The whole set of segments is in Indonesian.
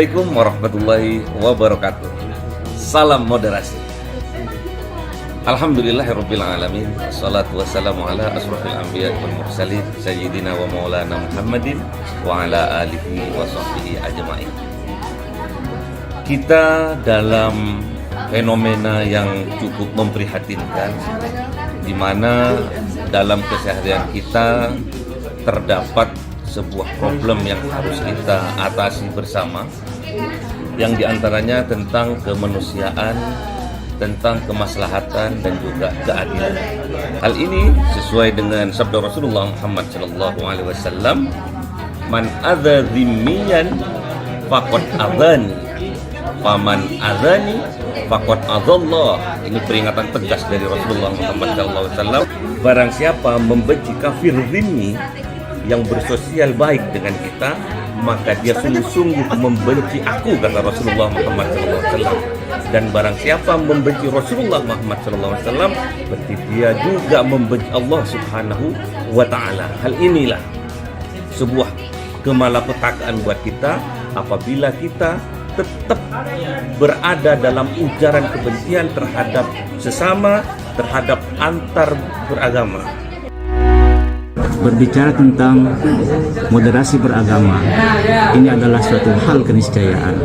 Assalamualaikum warahmatullahi wabarakatuh. Salam moderasi. Alhamdulillahirabbil alamin. Wassalatu wassalamu ala asrofil anbiya wal mursalin sayyidina wa maulana Muhammadin wa ala alihi wa sahbihi ajma'in. Kita dalam fenomena yang cukup memprihatinkan, di mana dalam keseharian kita terdapat sebuah problem yang harus kita atasi bersama, yang diantaranya tentang kemanusiaan, tentang kemaslahatan dan juga keadilan. Hal ini sesuai dengan sabda Rasulullah Muhammad SAW, "Man adza dzimmiyan faqad adzani, faman adzani faqad adzallah." Ini peringatan tegas dari Rasulullah Muhammad SAW. Barang siapa membenci kafir zimmi yang bersosial baik dengan kita, maka dia sungguh-sungguh membenci aku, kata Rasulullah Muhammad SAW. Dan barang siapa membenci Rasulullah Muhammad SAW, berarti dia juga membenci Allah Subhanahu wa Ta'ala. Hal inilah sebuah kemalapetakaan buat kita apabila kita tetap berada dalam ujaran kebencian terhadap sesama, terhadap antar beragama. Berbicara tentang moderasi beragama, ini adalah suatu hal keniscayaan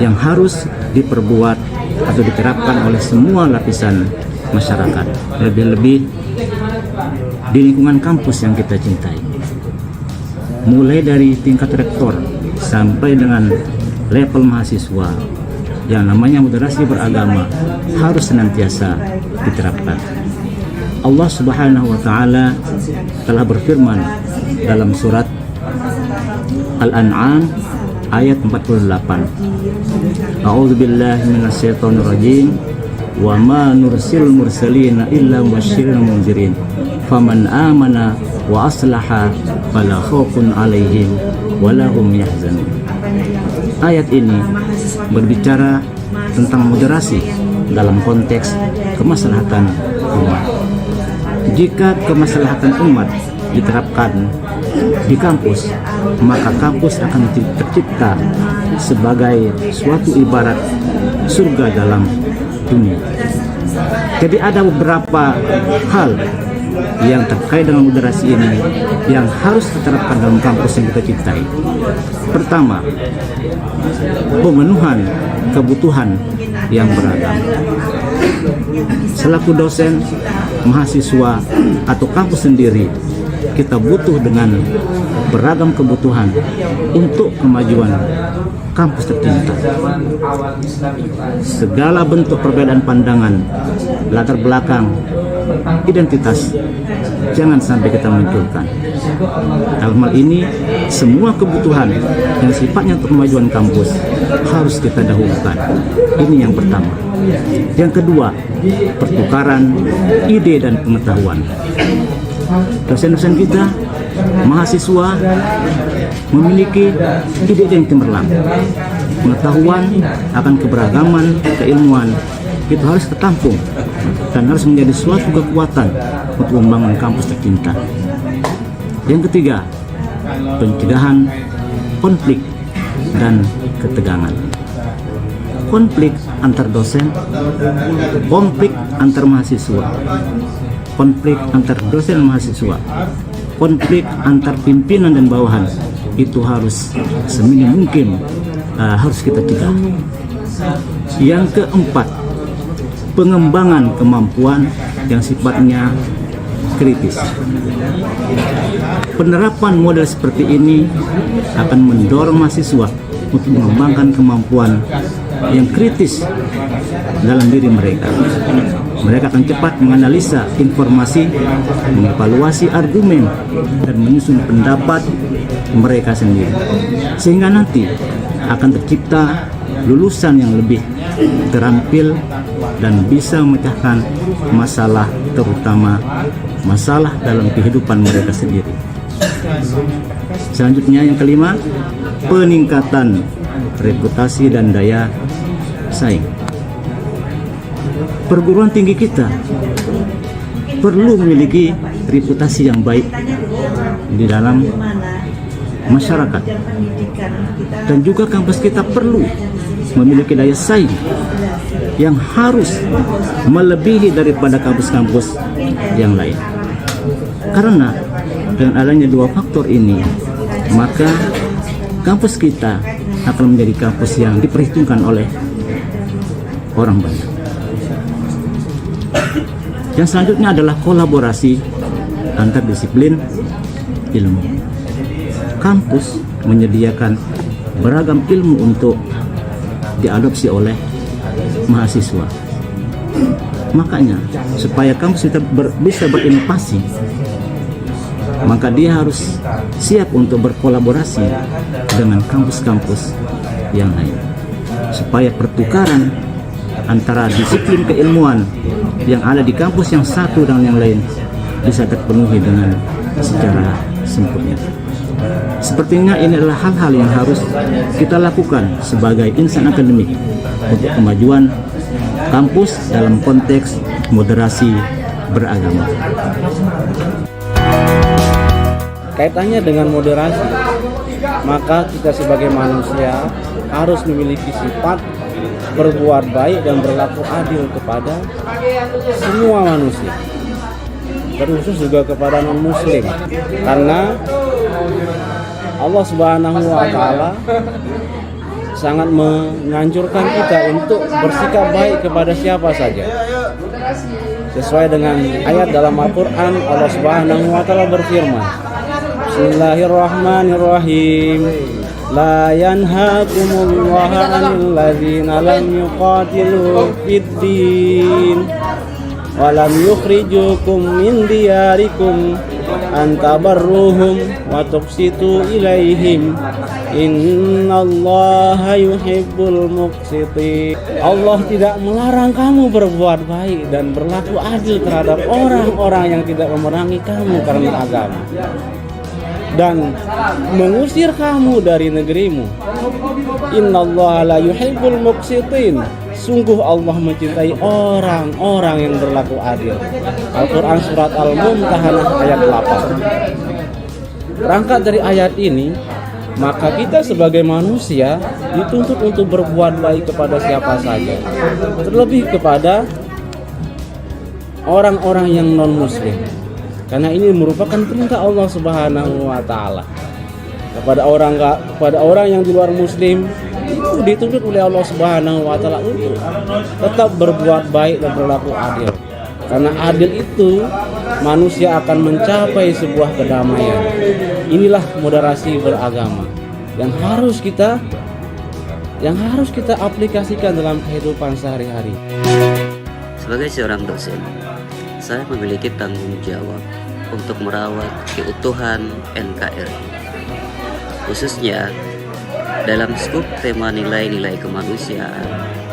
yang harus diperbuat atau diterapkan oleh semua lapisan masyarakat, lebih-lebih di lingkungan kampus yang kita cintai, mulai dari tingkat rektor sampai dengan level mahasiswa. Yang namanya moderasi beragama harus senantiasa diterapkan. Allah Subhanahu wa Ta'ala telah berfirman dalam surat Al-An'am ayat 48. A'udzu billahi minasyaitonir rajim. Wa ma nursilul mursalina illa mubasysyirin wa mundzirin. Faman amana wa aslaha fala khaufun 'alaihim wa la hum yahzanun. Ayat ini berbicara tentang moderasi dalam konteks kemaslahatan umat. Jika kemaslahatan umat diterapkan di kampus, maka kampus akan tercipta sebagai suatu ibarat surga dalam dunia. Jadi ada beberapa hal yang terkait dengan moderasi ini yang harus diterapkan dalam kampus yang kita cintai. Pertama, pemenuhan kebutuhan yang beragam. Selaku dosen, mahasiswa, atau kampus sendiri, kita butuh dengan beragam kebutuhan untuk kemajuan kampus tercinta. Segala bentuk perbedaan pandangan, latar belakang, identitas jangan sampai kita munculkan. Dalam hal ini, semua kebutuhan yang sifatnya untuk kemajuan kampus harus kita dahulukan. Ini yang pertama. Yang kedua, pertukaran ide dan pengetahuan. Dosen-dosen kita, mahasiswa memiliki ide yang cemerlang, pengetahuan akan keberagaman keilmuan itu harus tertampung dan harus menjadi suatu kekuatan untuk membangun kampus tercinta. Yang ketiga, pencegahan konflik dan ketegangan. Konflik antar dosen, konflik antar mahasiswa, konflik antar dosen dan mahasiswa, konflik antar pimpinan dan bawahan, itu harus seminim mungkin harus kita cegah. Yang keempat, pengembangan kemampuan yang sifatnya kritis. Penerapan model seperti ini akan mendorong mahasiswa untuk mengembangkan kemampuan yang kritis dalam diri mereka. Mereka akan cepat menganalisa informasi, mengevaluasi argumen, dan menyusun pendapat mereka sendiri. Sehingga nanti akan tercipta lulusan yang lebih terampil dan bisa memecahkan masalah, terutama masalah dalam kehidupan mereka sendiri. Selanjutnya yang kelima, peningkatan reputasi dan daya saing. Perguruan tinggi kita perlu memiliki reputasi yang baik di dalam masyarakat. Dan juga kampus kita perlu memiliki daya saing yang harus melebihi daripada kampus-kampus yang lain. Karena dengan adanya dua faktor ini, maka kampus kita akan menjadi kampus yang diperhitungkan oleh orang banyak. Yang selanjutnya adalah kolaborasi antar disiplin ilmu. Kampus menyediakan beragam ilmu untuk diadopsi oleh mahasiswa. Makanya supaya kampus kita bisa berinovasi, maka dia harus siap untuk berkolaborasi dengan kampus-kampus yang lain, supaya pertukaran antara disiplin keilmuan yang ada di kampus yang satu dan yang lain bisa terpenuhi dengan secara sempurna. Sepertinya ini adalah hal-hal yang harus kita lakukan sebagai insan akademik untuk kemajuan kampus dalam konteks moderasi beragama. Kaitannya dengan moderasi, maka kita sebagai manusia harus memiliki sifat berbuat baik dan berlaku adil kepada semua manusia, terkhusus juga kepada non-muslim, karena Allah Subhanahu wa Ta'ala sangat menganjurkan kita untuk bersikap baik kepada siapa saja. Sesuai dengan ayat dalam Al-Quran, Allah Subhanahu wa Ta'ala berfirman, Bismillahirrahmanirrahim. La yanhaakumullahu 'anil ladzina lam yuqatilu fid-din wa lam yukhrijukum min diyarikum an tabarruhum wa tuqsitu ilaihim innallaha yuhibbul muqsitin. Allah tidak melarang kamu berbuat baik dan berlaku adil terhadap orang-orang yang tidak memerangi kamu karena agama dan mengusir kamu dari negerimu. Innallaha la yuhibbul muqsitin. Sungguh Allah mencintai orang-orang yang berlaku adil. Al-Quran surat Al-Mumtahanah ayat 8. Berangkat dari ayat ini, maka kita sebagai manusia dituntut untuk berbuat baik kepada siapa saja, terlebih kepada orang-orang yang non-muslim, karena ini merupakan perintah Allah Subhanahu wa Ta'ala. Kepada orang yang di luar muslim itu dituntut oleh Allah Subhanahu wa Ta'ala untuk tetap berbuat baik dan berlaku adil. Karena adil itu manusia akan mencapai sebuah kedamaian. Inilah moderasi beragama yang harus kita aplikasikan dalam kehidupan sehari-hari. Sebagai seorang dosen, saya memiliki tanggung jawab untuk merawat keutuhan NKRI, khususnya dalam skup tema nilai-nilai kemanusiaan,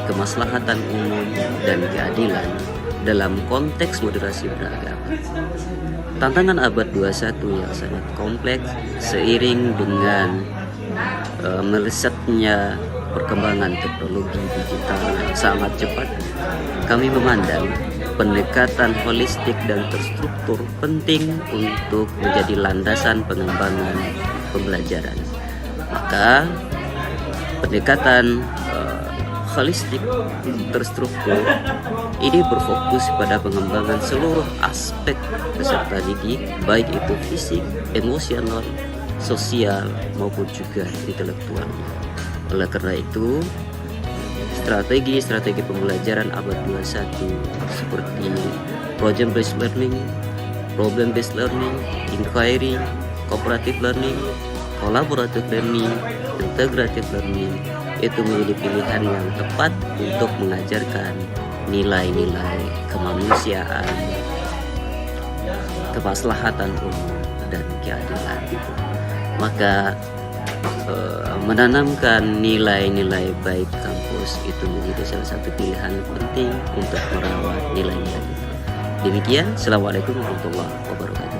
kemaslahatan umum, dan keadilan dalam konteks moderasi beragama. Tantangan abad 21 yang sangat kompleks seiring dengan melesatnya perkembangan teknologi digital yang sangat cepat, kami memandang pendekatan holistik dan terstruktur penting untuk menjadi landasan pengembangan pembelajaran. Maka pendekatan holistik terstruktur ini berfokus pada pengembangan seluruh aspek peserta didik, baik itu fisik, emosional, sosial maupun juga intelektual. Oleh karena itu, strategi pembelajaran abad 21 seperti project based learning, problem based learning, inquiry, cooperative learning, collaborative learning, integrative learning itu menjadi pilihan yang tepat untuk mengajarkan nilai-nilai kemanusiaan, kemaslahatan umum, dan keadilan. Maka menanamkan nilai-nilai baik kampus itu menjadi salah satu pilihan penting untuk merawat nilai-nilai itu. Demikian, Assalamualaikum warahmatullahi wabarakatuh.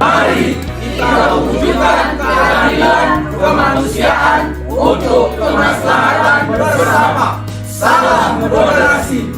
Mari kita wujudkan keadilan kemanusiaan untuk kemaslahatan bersama. Salam moderasi.